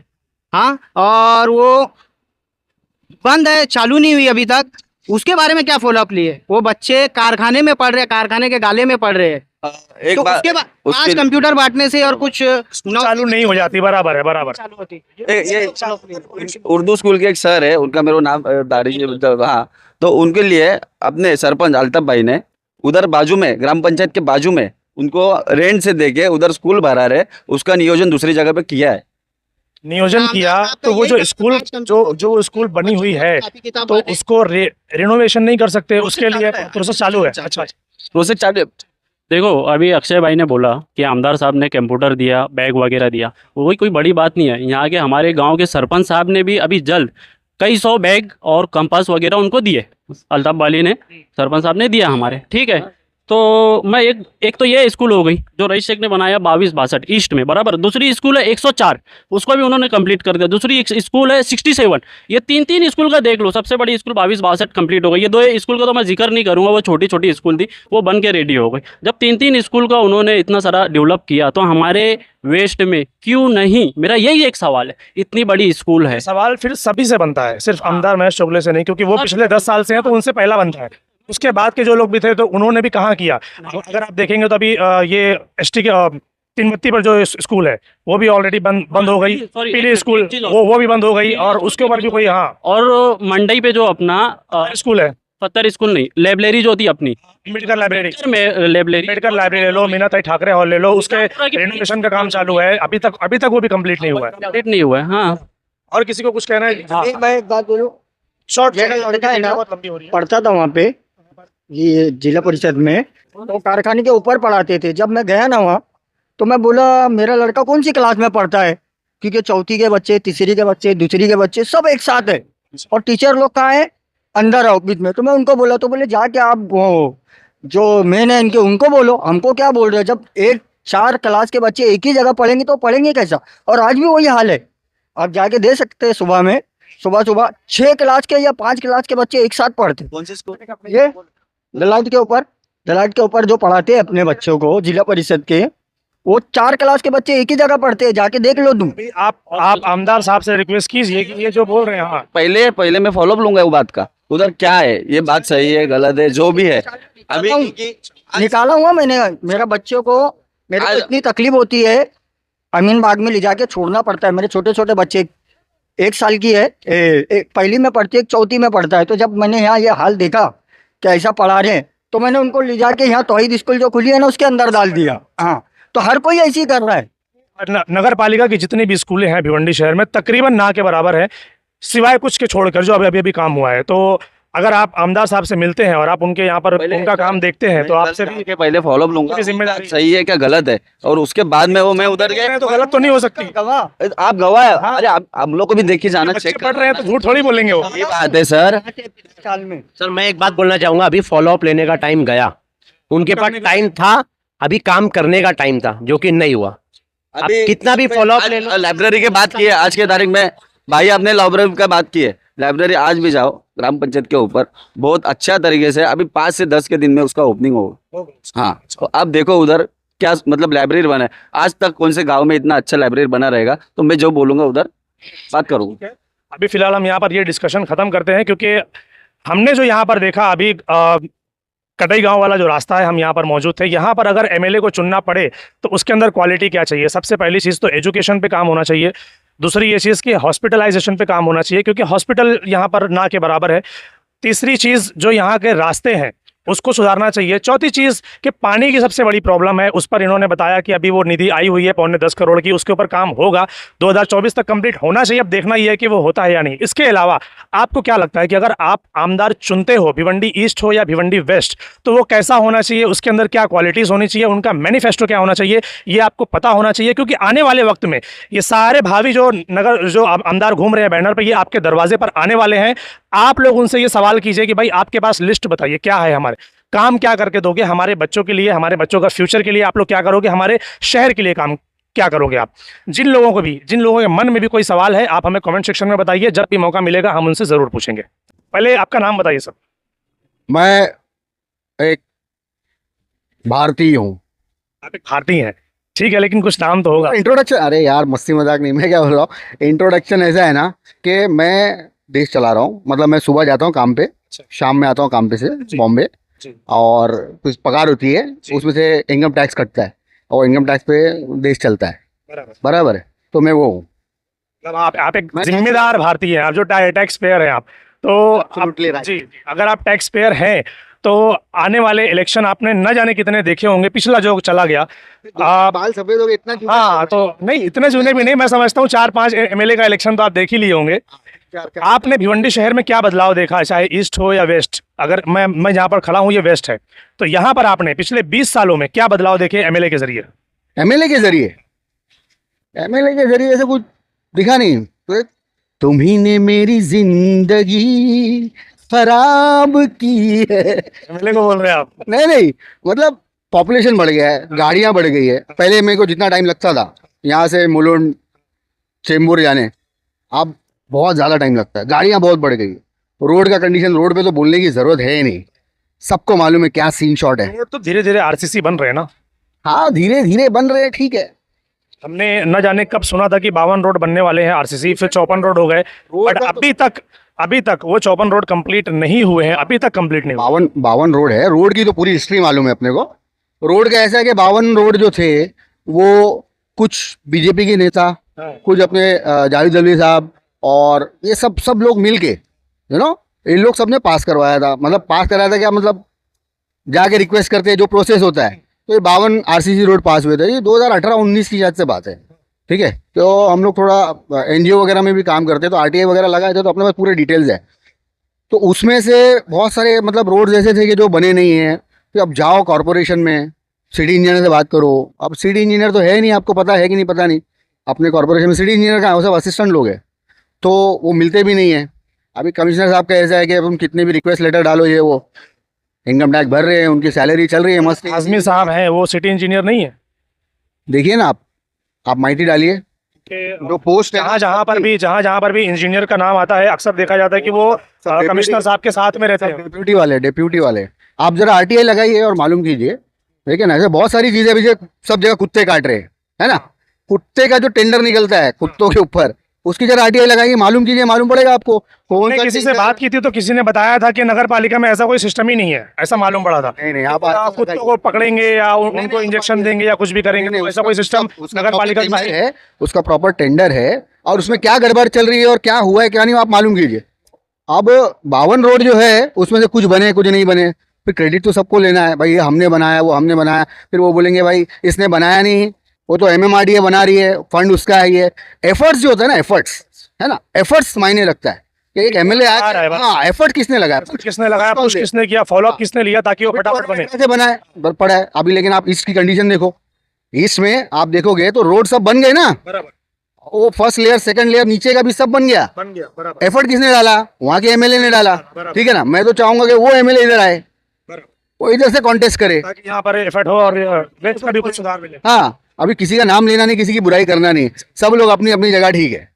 हाँ, और वो बंद है, चालू नहीं हुई अभी तक, उसके बारे में क्या फॉलोअप लिए? वो बच्चे कारखाने में पढ़ रहे हैं, कारखाने के गाले में पढ़ रहे हैं। एक तो बात उसके बाद उसके- आज कंप्यूटर बांटने से और कुछ चालू नहीं हो जाती, बराबर है, बराबर। चालू होती। ये उर्दू स्कूल के एक सर है, उनका मेरे को नाम हाँ, तो उनके लिए अपने सरपंच अल्ताफ भाई ने उधर बाजू में, ग्राम पंचायत के बाजू में, उनको रेंट से देके उधर स्कूल भरा रहे, उसका नियोजन दूसरी जगह पे किया है। नियोजन नाम किया आपका तो वो यही जो करता स्कूल है, जो स्कूल बनी हुई है कॉपी किताब तो बांटे। उसको रिनोवेशन नहीं कर सकते, उसके लिए प्रोसेस चालू है। अच्छा, प्रोसेस चालू है। देखो, अभी अक्षय भाई ने बोला कि आमदार साहब ने कंप्यूटर दिया, बैग वगैरह दिया, वो कोई बड़ी बात नहीं है। यहाँ के हमारे गांव के सरपंच साहब ने भी अभी जल्द कई 100 बैग और कंपास वगैरह उनको दिए, अल्ताफ वाली ने, सरपंच साहब ने दिया हमारे, ठीक है। तो मैं एक तो ये स्कूल हो गई जो रईस शेख ने बनाया 2262 ईस्ट में, बराबर। दूसरी स्कूल है 104, उसको भी उन्होंने कंप्लीट कर दिया। दूसरी एक स्कूल है 67। ये तीन स्कूल का देख लो। सबसे बड़ी स्कूल 2262 कंप्लीट हो गई। ये 2 स्कूल का तो मैं जिक्र नहीं करूंगा, वो छोटी छोटी स्कूल थी, वो बन के रेडी हो गई। जब तीन स्कूल का उन्होंने इतना सारा डेवलप किया तो हमारे वेस्ट में क्यों नहीं, मेरा यही एक सवाल है। इतनी बड़ी स्कूल है, सवाल फिर सभी से बनता है, सिर्फ आमदार महेश चोगले से नहीं, क्योंकि वो पिछले 10 साल से हैं तो उनसे पहला बनता है। उसके बाद के जो लोग भी थे तो उन्होंने भी कहाँ किया। अगर आप देखेंगे तो अभी ये एसटी के तीनबत्ती पर जो स्कूल है वो भी ऑलरेडी बंद हो गई। Sorry, पीली एक स्कूल चीज़ और। वो भी बंद हो गई, और उसके ऊपर भी कोई, हाँ, और मंडई पे जो अपना स्कूल है, पत्थर स्कूल नहीं, लाइब्रेरी जो थी अपनी अम्बेडकर लाइब्रेरी, में लाइब्रेरी, अम्बेडकर लाइब्रेरी ले लो, मीनाताई ठाकरे हॉल ले लो, उसके पूरा की- रेनोवेशन का काम चालू है। अभी तक वो भी कंप्लीट नहीं हुआ है। कंप्लीट नहीं हुआ है। हाँ, और किसी को कुछ कहना है? मैं एक बात बोलूं, शॉर्ट, मेरा लड़का है ना, बहुत लंबी हो रही है। पढ़ता था वहाँ पे, ये जिला परिषद में, तो कारखाने के ऊपर पढ़ाते थे। जब मैं गया ना वहाँ, तो मैं बोला मेरा लड़का कौन सी क्लास में पढ़ता है, क्योंकि चौथी के बच्चे, तीसरी के बच्चे, दूसरी के बच्चे सब एक साथ है, और टीचर लोग कहाँ है, अंदर है बीच में। तो मैं उनको बोला, तो बोले जाके आप वो जो मेन है इनके उनको बोलो, हमको क्या बोल रहे हो। जब 4 क्लास के बच्चे एक ही जगह पढ़ेंगे तो पढ़ेंगे कैसा? और आज भी वही हाल है। आप जाके दे सकते हैं सुबह में, सुबह 6 क्लास के या 5 क्लास के बच्चे एक साथ पढ़ते। कौन से स्कूल? ये दलाइट के ऊपर जो पढ़ाते हैं अपने बच्चों को जिला परिषद के, वो 4 क्लास के बच्चे एक ही जगह पढ़ते हैं, जाके देख लो तुम। अभी आप आमदार साहब से रिक्वेस्ट कीजिए कि ये जो बोल रहे हैं, हाँ, पहले मैं फॉलोअप लूंगा वो बात का, उधर क्या है, ये बात सही है गलत है जो भी है। अभी निकाला हुआ मैंने, मेरा बच्चों को, मेरे को इतनी तकलीफ होती है, अमीन बाग में ले जाके छोड़ना पड़ता है। मेरे छोटे छोटे बच्चे, 1 साल की है, एक पहली में पढ़ती है, एक चौथी में पढ़ता है। तो जब मैंने यहाँ ये हाल देखा कि ऐसा पढ़ा रहे हैं, तो मैंने उनको ले जाके यहाँ तौहीद स्कूल जो खुली है ना, उसके अंदर डाल दिया। हाँ, तो हर कोई ऐसे ही कर रहा है। नगर पालिका की जितनी भी स्कूलें हैं भिवंडी शहर में तकरीबन ना के बराबर है, सिवाय कुछ के छोड़कर जो अभी अभी काम हुआ है। तो अगर आप आमदार साहब से मिलते हैं और आप उनके यहाँ पर उनका काम देखते हैं तो आपसे भी के पहले फॉलोअप लूंगा, पूरी जिम्मेदारी सही है क्या गलत है, और उसके बाद में वो मैं उधर गया तो गलत तो नहीं हो सकती। आप गवाह है। अरे हम लोग को भी देख के जाना बच्चे चेक पढ़ रहे हैं तो झूठ थोड़ी बोलेंगे वो। ये बात है सर। साल में सर मैं एक बात बोलना चाहूंगा, अभी फॉलोअप लेने का टाइम गया, उनके पास टाइम था, अभी काम करने का टाइम था, जो कि नहीं हुआ। आप कितना भी follow-up ले लो। लाइब्रेरी की बात की है आज के तारीख में, भाई आपने लाइब्रेरी का बात की है, लाइब्रेरी आज भी जाओ ग्राम पंचायत के ऊपर, बहुत अच्छा तरीके से अभी 5 से 10 के दिन में उसका ओपनिंग होगा। हाँ, तो आप देखो उधर क्या मतलब लाइब्रेरी बना है। आज तक कौन से गांव में इतना अच्छा लाइब्रेरी बना रहेगा, तो मैं जो बोलूंगा उधर बात करूंगा। अभी फिलहाल हम यहाँ पर ये डिस्कशन खत्म करते हैं, क्योंकि हमने जो यहाँ पर देखा अभी कटई गांव वाला जो रास्ता है, हम यहाँ पर मौजूद थे। यहाँ पर अगर एमएलए को चुनना पड़े तो उसके अंदर क्वालिटी क्या चाहिए? सबसे पहली चीज़ तो एजुकेशन पे काम होना चाहिए। दूसरी ये चीज़ कि हॉस्पिटलाइजेशन पे काम होना चाहिए, क्योंकि हॉस्पिटल यहाँ पर ना के बराबर है। तीसरी चीज़ जो यहाँ के रास्ते हैं उसको सुधारना चाहिए। चौथी चीज़ कि पानी की सबसे बड़ी प्रॉब्लम है, उस पर इन्होंने बताया कि अभी वो निधि आई हुई है 10.25 करोड़ की, उसके ऊपर काम होगा, 2024 तक कंप्लीट होना चाहिए। अब देखना ये है कि वो होता है या नहीं। इसके अलावा आपको क्या लगता है कि अगर आप आमदार चुनते हो, भिवंडी ईस्ट हो या भिवंडी वेस्ट, तो वो कैसा होना चाहिए, उसके अंदर क्या क्वालिटीज़ होनी चाहिए, उनका मैनिफेस्टो क्या होना चाहिए, ये आपको पता होना चाहिए। क्योंकि आने वाले वक्त में ये सारे भावी जो आमदार घूम रहे हैं बैनर पर, ये आपके दरवाजे पर आने वाले हैं। आप लोग उनसे ये सवाल कीजिए कि भाई आपके पास लिस्ट बताइए, क्या है, हमारे काम क्या करके दोगे, हमारे बच्चों के लिए, हमारे बच्चों का फ्यूचर के लिए आप लोग क्या करोगे, हमारे शहर के लिए काम क्या करोगे आप। जिन लोगों के मन में भी कोई सवाल है, आप हमें कमेंट सेक्शन में बताइए, जब भी मौका मिलेगा हम उनसे ज़रूर पूछेंगे। पहले आपका नाम बताइए सर। मैं एक भारतीय हूँ। आप एक भारतीय हैं, ठीक है, लेकिन कुछ नाम तो होगा। इंट्रोडक्शन, अरे यार मस्ती मजाक नहीं, मैं क्या बोल रहा हूँ, इंट्रोडक्शन ऐसा है ना कि मैं देश चला रहा हूँ। मतलब मैं सुबह जाता हूँ काम पे, शाम में आता हूँ काम पे से बॉम्बे, और कुछ पगार होती है, उसमें से इनकम टैक्स कटता है और इनकम टैक्स पे देश चलता है। बराबर है। तो मैं वो हूँ। मतलब आप एक जिम्मेदार भारतीय हैं, आप जो टैक्स पेयर हैं आप, तो Absolutely right. जी, अगर आप टैक्स पेयर हैं तो आने वाले इलेक्शन आपने न जाने कितने देखे होंगे, पिछला जो चला गया बाल सफेद हो गए इतना क्यों? हाँ, तो नहीं इतने चुने भी नहीं, मैं समझता हूँ 4-5 एमएलए का इलेक्शन तो आप देख ही लिए होंगे। आपने भिवंडी शहर में क्या बदलाव देखा, चाहे ईस्ट हो या वेस्ट? अगर मैं जहाँ पर खड़ा हूँ ये वेस्ट है, तो यहाँ पर आपने पिछले 20 सालों में क्या बदलाव देखे एमएलए के जरिए? एमएलए के जरिए ऐसे कुछ दिखा नहीं। तो तुम्ही ने मेरी जिंदगी खराब की है। एमएलए को बोल रहे हैं आप? नहीं, मतलब पॉपुलेशन बढ़ गया है, गाड़ियां बढ़ गई है। पहले मेरे को जितना टाइम लगता था यहाँ से मुलुंड चेंबूर जाने, अब बहुत ज़्यादा टाइम लगता है। गाड़ियां बहुत बढ़ गई, रोड का कंडीशन, रोड पे तो बोलने की ज़रूरत है ही नहीं, सबको मालूम है क्या सीन शॉट है। रोड तो धीरे धीरे आरसीसी बन रहे हैं ना? हाँ, धीरे धीरे बन रहे हैं, ठीक है। हमने न जाने कब सुना था कि 52 रोड बनने वाले हैं आरसीसी, फिर 54 रोड हो गए, बट अभी तक वो 54 रोड कंप्लीट नहीं हुए हैं, अभी तक कंप्लीट नहीं हुए। 52 रोड है। रोड की तो पूरी हिस्ट्री मालूम है अपने को। रोड का ऐसा है कि 52 रोड जो थे वो कुछ बीजेपी के नेता, कुछ अपने जावेद जलवी साहब और ये सब लोग मिल के इन लोग सब ने पास करवाया था। मतलब पास कराया था क्या, मतलब जाके रिक्वेस्ट करते हैं, जो प्रोसेस होता है। तो ये 52 आरसीसी रोड पास हुए थे। ये 2018-19 की शायद से बात है, ठीक है। तो हम लोग थोड़ा एनजीओ वगैरह में भी काम करते हैं, तो आरटीआई वगैरह लगाए थे, तो अपने पास पूरे डिटेल्स है। तो उसमें से बहुत सारे मतलब रोड ऐसे थे कि जो बने नहीं हैं। तो अब जाओ कॉरपोरेशन में, सिटी इंजीनियर से बात करो। अब सिटी इंजीनियर तो है नहीं, आपको पता है कि नहीं पता नहीं, अपने कॉरपोरेशन में सिटी इंजीनियर का है, वो सब असिस्टेंट लोग हैं, तो वो मिलते भी नहीं है। अभी कमिश्नर साहब का ऐसा है कि तुम कितने भी रिक्वेस्ट लेटर डालो, ये वो इनकम टैक्स भर रहे हैं, उनकी सैलरी चल रही है मस्त। आजमी साहब हैं, वो सिटी इंजीनियर नहीं है? देखिए ना, आप माइटी डालिए जो पोस्ट है, जहाँ पर भी इंजीनियर का नाम आता है, अक्सर देखा जाता है कि वो कमिश्नर साहब के साथ में रहते हैं। डेप्यूटी वाले। आप जरा आरटीआई लगाइए और मालूम कीजिए, ठीक है ना। ऐसे बहुत सारी चीजें अभी सब जगह कुत्ते काट रहे हैं, है ना। कुत्ते का जो टेंडर निकलता है कुत्तों के ऊपर, उसकी जरा आरटीआई लगाइए, मालूम कीजिए, मालूम पड़ेगा आपको। मैंने किसी से बात की थी तो किसी ने बताया था कि नगर पालिका में ऐसा कोई सिस्टम ही नहीं है, ऐसा मालूम पड़ा था। नहीं, आप कुत्तों को पकड़ेंगे या उनको इंजेक्शन देंगे या कुछ भी करेंगे, ऐसा कोई सिस्टम नगर पालिका में है। उसका प्रॉपर टेंडर है, और उसमें क्या गड़बड़ चल रही है और क्या हुआ है क्या नहीं, आप मालूम कीजिए। अब 52 रोड जो है उसमें से कुछ बने कुछ नहीं बने, फिर क्रेडिट तो सबको लेना है भाई, ये हमने बनाया, वो हमने बनाया। फिर वो बोलेंगे भाई इसने बनाया नहीं, वो तो एमएमआरडीए बना रही है, फंड उसका है। ये एफर्ट्स जो होता है ना, एफर्ट्स है ना, एफर्ट्स मायने रखता है कि एक एमएलए आया, हाँ, एफर्ट किसने लगाया, पुश किसने किया, फॉलोअप किसने लिया ताकि वो फटाफट बने। कैसे बनाए पड़ा है अभी। लेकिन आप ईस्ट की कंडीशन देखो, ईस्ट में आप देखोगे तो रोड सब बन गए ना, वो फर्स्ट लेयर सेकंड लेयर नीचे का भी सब बन गया। एफर्ट किसने डाला? वहाँ के एमएलए ने डाला, ठीक है ना। मैं तो चाहूंगा कि वो एमएलए इधर आए, वो इधर से कॉन्टेस्ट करे, ताकि यहाँ पर एफर्ट हो और वेस्ट का भी कुछ सुधार मिले। हाँ, अभी किसी का नाम लेना नहीं, किसी की बुराई करना नहीं, सब लोग अपनी अपनी जगह ठीक है।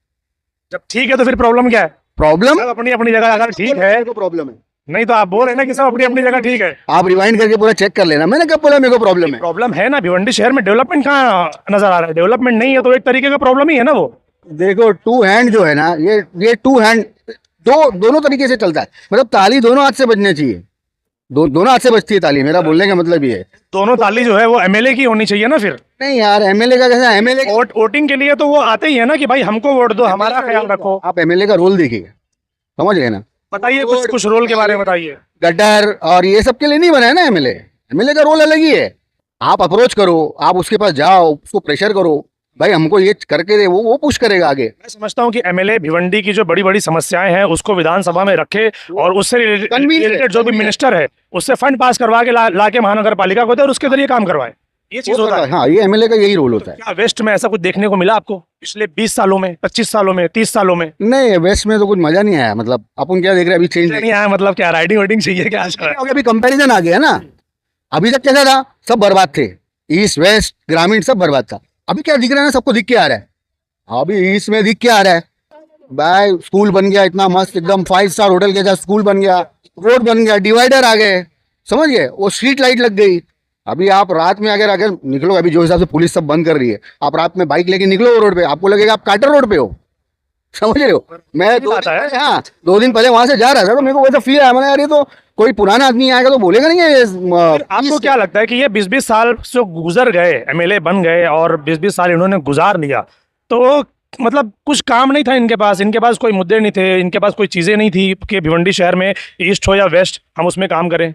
जब ठीक है तो फिर प्रॉब्लम क्या है? प्रॉब्लम अपनी अपनी जगह अगर ठीक है तो प्रॉब्लम है। नहीं तो आप बोल रहे हैं ना कि सब अपनी अपनी जगह ठीक है। आप रिवाइंड करके पूरा चेक कर लेना, मैंने कब बोला मेरे को प्रॉब्लम है? प्रॉब्लम है ना, भिवंडी शहर में डेवलपमेंट कहाँ नजर आ रहा है? डेवलपमेंट नहीं है तो एक तरीके का प्रॉब्लम ही है ना वो। देखो, टू हैंड जो है ना, ये टू हैंड दोनों तरीके से चलता है। मतलब ताली दोनों हाथ से बजनी चाहिए, दोनों हाथ से बजती है ताली। मेरा बोलने का मतलब ये है, दोनों ताली जो है वो एमएलए की होनी चाहिए ना। फिर नहीं यार, एमएलए का कैसा, एमएलए वोटिंग के लिए तो वो आते ही है ना कि भाई हमको वोट दो, हमारा ख्याल रखो। आप एमएलए का रोल देखिए, समझ गए ना। बताइए कुछ रोल के बारे में बताइए। गटर और ये सब के लिए नहीं बना है ना एमएलए। एमएलए का रोल अलग ही है। आप अप्रोच करो, आप उसके पास जाओ, उसको प्रेशर करो, भाई हमको ये करके दे, वो पुश करेगा आगे। मैं समझता हूँ कि एमएलए भिवंडी की जो बड़ी बड़ी समस्याएं हैं उसको विधानसभा में रखे और उससे रिलेटेड जो भी मिनिस्टर है उससे फंड पास करवा के ला के महानगर पालिका को दे और उसके जरिए काम करवाए। ये चीज होता है। हाँ, ये एमएलए का यही रोल होता है। क्या वेस्ट में ऐसा कुछ देखने को मिला आपको पिछले 20 सालों में, 25 सालों में, 30 सालों में? नहीं, वेस्ट में तो कुछ मजा नहीं आया। मतलब अपन क्या देख रहे हैं अभी, चेंज नहीं आया मतलब क्या राइडिंग वाइडिंग चाहिए क्या? अभी कंपैरिजन आ गया ना। अभी तक कैसा था, सब बर्बाद थे, ईस्ट वेस्ट ग्रामीण सब बर्बाद था। अभी क्या दिख रहा है ना, सबको दिख के आ रहा है। अभी ईस्ट में दिख के आ रहा है भाई, स्कूल बन गया इतना मस्त, एकदम 5 स्टार होटल के साथ स्कूल बन गया, रोड बन गया, डिवाइडर आ गए, समझ गए, वो स्ट्रीट लाइट लग गई। अभी आप रात में अगर निकलो, अभी जो हिसाब से पुलिस सब बंद कर रही है, आप रात में बाइक लेके निकलो रोड पे, आपको लगेगा आप काटर रोड पे हो। समझ रहे हो? मैं सही बात है। हाँ 2 दिन पहले वहां से जा रहा था तो मेरे को वैसा फील आया, मैंने यार ये तो कोई पुराना आदमी आएगा तो बोलेगा नहीं है फिर आपको क्या लगता है कि ये 20-20 साल जो गुजर गए, एमएलए बन गए और 20-20 साल इन्होंने गुजार लिया, तो मतलब कुछ काम नहीं था इनके पास कोई मुद्दे नहीं थे, इनके पास कोई चीज़ें नहीं थी कि भिवंडी शहर में ईस्ट हो या वेस्ट हम उसमें काम करें?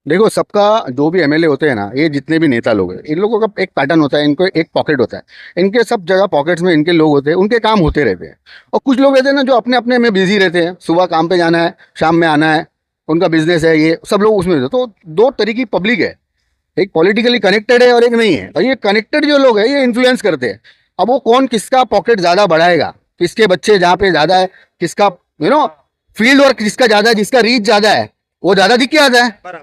देखो सबका जो भी एमएलए होते हैं ना, ये जितने भी नेता लोग हैं, इन लोगों का एक पैटर्न होता है, इनको एक पॉकेट होता है, इनके सब जगह पॉकेट्स में इनके लोग होते हैं, उनके काम होते रहते हैं। और कुछ लोग रहते हैं ना जो अपने अपने में बिजी रहते हैं, सुबह काम पे जाना है, शाम में आना है, उनका बिजनेस है, ये सब लोग उसमें रहते हैं। तो दो तरह की पब्लिक है, एक पॉलिटिकली कनेक्टेड है और एक नहीं है। और ये कनेक्टेड जो लोग हैं ये इन्फ्लुएंस करते हैं। अब वो कौन किसका पॉकेट ज़्यादा बढ़ाएगा, किसके बच्चे जहाँ पे ज़्यादा है, किसका फील्ड वर्क जिसका ज़्यादा है, जिसका रीच ज़्यादा है, वो ज़्यादा दिख के आता है।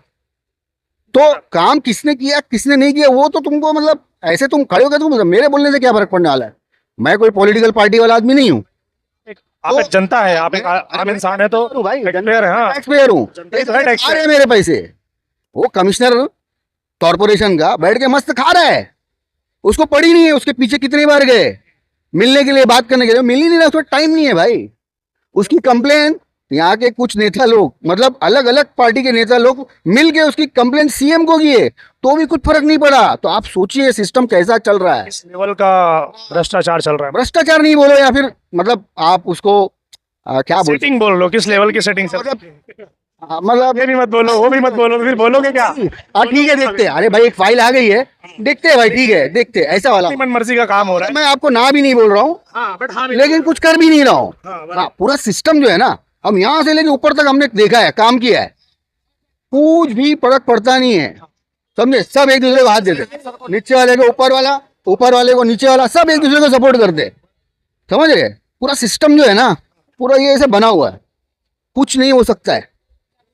तो काम किसने किया किसने नहीं किया वो तो तुमको मतलब ऐसे तुम खड़े हो गए, तुम मेरे बोलने से क्या फर्क पड़ने वाला है? मैं कोई पॉलिटिकल पार्टी वाला आदमी नहीं हूँ। आप एक जनता है, आप एक आम इंसान है, तो भाई टैक्सपेयर है। हाँ, टैक्स पेयर हूँ, जनता तो है टैक्स खा रहे हैं मेरे पैसे। वो कमिश्नर कॉर्पोरेशन का बैठ के मस्त खा रहा है, उसको पड़ी नहीं है, उसके पीछे कितनी बार गए मिलने के लिए, बात करने के लिए, मिल ही नहीं रहा, उसको टाइम नहीं है भाई। उसकी कंप्लेन यहाँ के कुछ नेता लोग, मतलब अलग अलग पार्टी के नेता लोग मिल के उसकी कंप्लेन सीएम को किए तो भी कुछ फर्क नहीं पड़ा। तो आप सोचिए सिस्टम कैसा चल रहा है, इस लेवल का भ्रष्टाचार चल रहा है। भ्रष्टाचार नहीं बोलो या फिर मतलब आप उसको क्या बोलते सेटिंग बोल लो, किस लेवल की सेटिंग से? मतलब ये भी मत बोलो, वो भी मत बोलो, तो फिर बोलोगे क्या? ठीक है देखते हैं, अरे भाई एक फाइल आ गई है, देखते हैं भाई, ठीक है देखते हैं, ऐसा वाला। अपनी मनमर्जी का काम हो रहा है। मैं आपको ना भी नहीं बोल रहा हूँ, हाँ, बट हाँ लेकिन कुछ कर भी नहीं रहा हूँ। हाँ, हाँ, पूरा सिस्टम जो है ना, हम यहाँ से लेके ऊपर तक हमने देखा है, काम किया है, कुछ भी फर्क पड़ता नहीं है। समझे? सब एक दूसरे को हाथ देते, नीचे वाले को ऊपर वाला, ऊपर वाले को नीचे वाला, सब एक दूसरे को सपोर्ट करते। समझ रहे? पूरा सिस्टम जो है ना, पूरा ये ऐसे बना हुआ है, कुछ नहीं हो सकता है,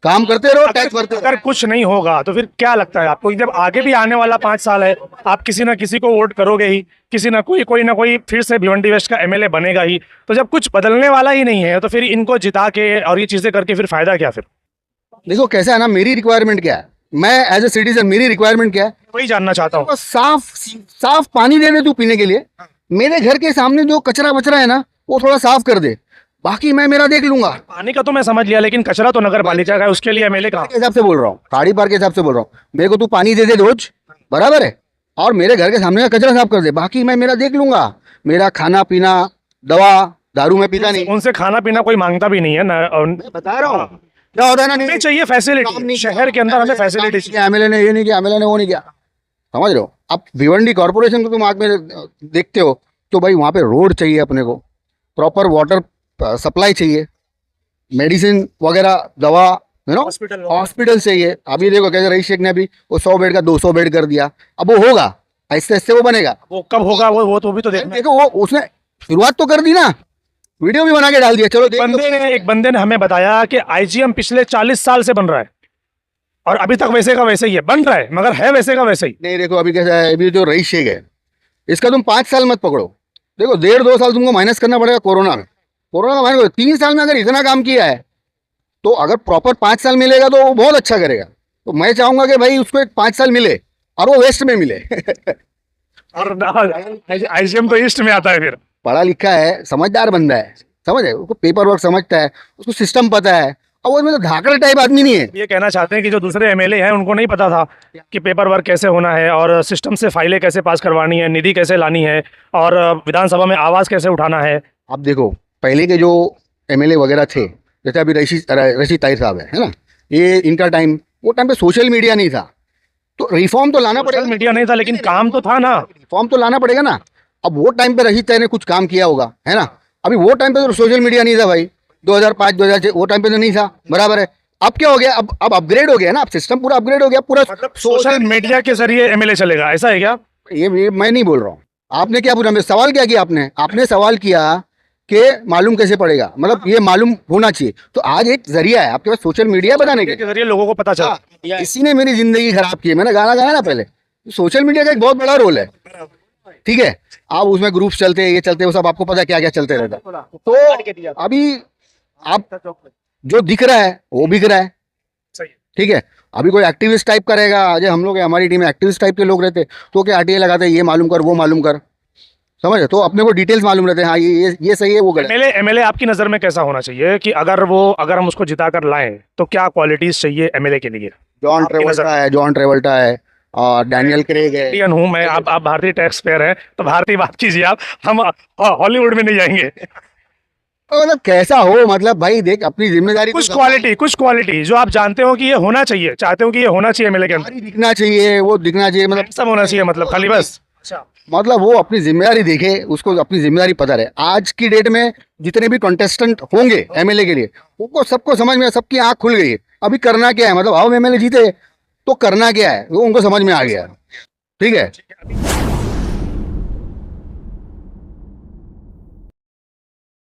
काम करते रहो, टैक्स भरते रहो। अगर कुछ नहीं होगा तो फिर क्या लगता है आपको, जब आगे भी आने वाला 5 साल है, आप किसी ना किसी को वोट करोगे ही, किसी ना कोई फिर से भिवंडी वेस्ट का एमएलए बनेगा ही, तो जब कुछ बदलने वाला ही नहीं है तो फिर इनको जिता के और ये चीजें करके फिर फायदा क्या? फिर देखो कैसा है ना, मेरी रिक्वायरमेंट क्या है, मैं एज ए सिटीजन मेरी रिक्वायरमेंट क्या है, वही जानना चाहता हूँ। तो साफ पानी दे दे तू पीने के लिए, मेरे घर के सामने जो कचरा बचरा है ना वो थोड़ा साफ कर दे, बाकी मैं मेरा देख लूंगा। पानी का तो मैं समझ लिया, लेकिन कचरा तो नगर पालिका का है, उसके लिए एमएलए कहाँ? के हिसाब से बोल रहा हूँ, खाड़ी पार के हिसाब से बोल रहा हूँ, मेरे को तू पानी दे दे रोज, बराबर है, और मेरे घर के सामने का कचरा साफ कर दे, बाकी मैं मेरा देख लूंगा। मेरा खाना पीना, दवा दारू में पीता नहीं, उनसे खाना पीना कोई मांगता भी नहीं है ना। मैं बता रहा हूँ क्या होता है ना, हमें चाहिए फैसिलिटी, शहर के अंदर हमें फैसिलिटी। एमएलए ने ये नहीं किया, एमएलए ने वो नहीं किया। समझ रहे हो? अब भिवंडी कॉर्पोरेशन को तुम आग में देखते हो तो भाई वहाँ पे रोड चाहिए, अपने को प्रॉपर वाटर सप्लाई चाहिए, मेडिसिन वगैरह, दवा, हॉस्पिटल चाहिए। अभी देखो कैसे रईस शेख ने अभी वो 100 बेड का 200 बेड कर दिया, अब वो होगा ऐसे ऐसे वो बनेगा। वो कब होगा वो तो भी तो देखना है। देखो वो उसने शुरुआत तो कर दी ना, वीडियो भी बना के डाल दिया, चलो एक बंदे ने हमें बताया कि आईजीएम पिछले 40 साल से बन रहा है और अभी तक वैसे का वैसे ही है, बन रहा है मगर है वैसे का वैसे ही। नहीं देखो अभी कैसा है, अभी जो रईस शेख है इसका तुम 5 साल मत पकड़ो, देखो 1.5-2 साल तुमको माइनस करना पड़ेगा कोरोना में, कोरोना का माइनस 3 साल में अगर इतना काम किया है तो अगर प्रॉपर 5 साल मिलेगा तो वो बहुत अच्छा करेगा। तो मैं चाहूंगा कि भाई उसको एक 5 साल मिले और वो वेस्ट में मिले। और आईजीएम तो ईस्ट में आता है। फिर पढ़ा लिखा है, समझदार बंदा है, समझ है, उसको पेपर वर्क समझता है, उसको सिस्टम पता है, और वो मतलब धाकड़ टाइप आदमी नहीं है। ये कहना चाहते हैं कि जो दूसरे एमएलए हैं उनको नहीं पता था कि पेपर वर्क कैसे होना है और सिस्टम से फाइलें कैसे पास करवानी है, निधि कैसे लानी है और विधानसभा में आवाज़ कैसे उठाना है। आप देखो पहले के जो एमएलए वगैरह थे, जैसे अभी रशीद ताहिर साहब है ना, ये इनका टाइम, वो टाइम पे सोशल मीडिया नहीं था, तो रिफॉर्म तो लाना पड़ेगा। मीडिया नहीं था लेकिन काम तो था ना, रिफॉर्म तो लाना पड़ेगा ना। अब वो टाइम पे रशीद ताहिर ने कुछ काम किया होगा, है ना, अभी वो टाइम पे तो सोशल मीडिया नहीं था भाई, 2005-2006 वो टाइम पे तो नहीं था, बराबर है। अब क्या हो गया, अब अपग्रेड हो गया ना, अब सिस्टम पूरा अपग्रेड हो गया, पूरा मतलब सोशल मीडिया के जरिए एमएलए चलेगा, ऐसा है क्या? ये मैं नहीं बोल रहा हूँ। आपने क्या पूछा, सवाल क्या किया आपने सवाल किया कि मालूम कैसे पड़ेगा, मतलब ये मालूम होना चाहिए। तो आज एक जरिया है आपके पास सोशल मीडिया बताने के जरिए लोगों को पता चला। इसी ने मेरी जिंदगी खराब की है, मैंने गाना गाया ना पहले, सोशल मीडिया का एक बहुत बड़ा रोल है, ठीक है। आप उसमें ग्रुप्स चलते हैं, ये चलते हैं, वो सब आपको पता है क्या क्या चलते रहता है। तो अभी आप जो दिख रहा है वो बिक रहा है, ठीक है। अभी कोई एक्टिविस्ट टाइप करेगा, आज हम लोग हमारी टीम में एक्टिविस्ट टाइप के लोग रहते तो क्या आरटीआई लगाते, ये मालूम कर वो मालूम कर, समझे? तो अपने को डिटेल्स मालूम रहते हैं, हाँ ये सही है, वो गलत है। एमएलए आपकी नजर में कैसा होना चाहिए कि अगर हम उसको जिता कर लाएं तो क्या क्वालिटीज चाहिए एमएलए के लिए? जॉन ट्रेवल्टा है और डैनियल क्रेग है। इंडियन हूं मैं, आप भारतीय टैक्स पेयर हैं तो भारतीय बात कीजिए आप, हम हॉलीवुड में नहीं जाएंगे। मतलब कैसा हो, मतलब भाई देख अपनी जिम्मेदारी कुछ क्वालिटी जो आप जानते हो कि ये होना चाहिए, चाहते हो कि ये होना चाहिए एमएलए के अंदर, दिखना चाहिए, वो दिखना चाहिए, मतलब सब होना चाहिए, मतलब खाली बस। मतलब वो अपनी जिम्मेदारी देखे, उसको अपनी जिम्मेदारी पता रहे। आज की डेट में जितने भी कंटेस्टेंट होंगे एमएलए के लिए, उनको सबको समझ में, सबकी आंख खुल गई है अभी करना क्या है। मतलब हम एमएलए जीते तो करना क्या है वो उनको समझ में आ गया। ठीक है।